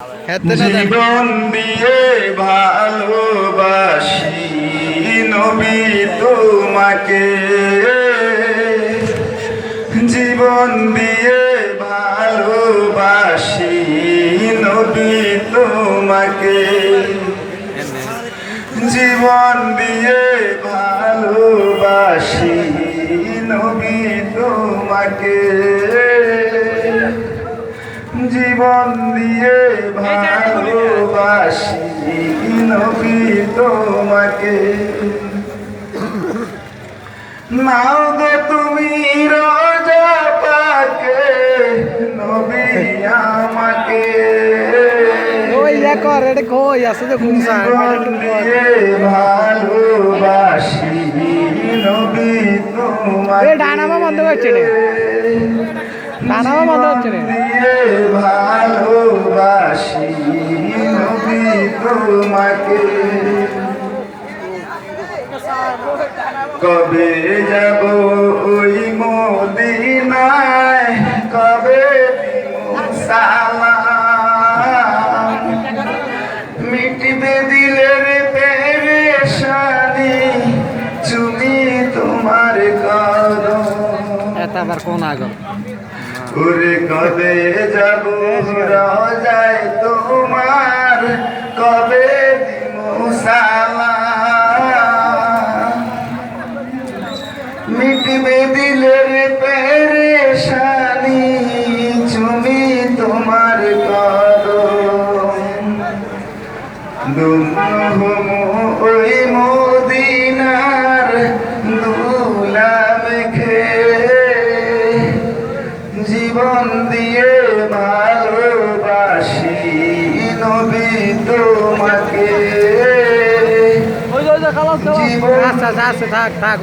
জীবন দিয়ে ভালোবাসি নবী তোমাকে, জীবন দিয়ে ভালোবাসি নবী তোমাকে, জীবন দিয়ে ভালোবাসি নবী তোমাকে, জীবন দিয়ে ভালোবাসি নবী তোমাকে। নাও গো তুমি রোজা পাকে নবী আমাকে, জীবন দিয়ে ভালোবাসি নবী তোমাকে, ভালোবাসি নবী তোমাকে। কবে যাব ওই মদিনায়, কবে দিব সালাম, মিটবে দিলের পেরেশানি তুমি তোমার কদম। আবার কোন আগল ওরে কবে যাব রোজায় তোমার, কবে দিব সালাম, মিটবে দিলের পেরেশানি তুমি তোমার কদম। ওই মদিনার দুলা মেখে জীবন দিয়ে ভালোবাসি নবী তোমাকে, জীবন থাক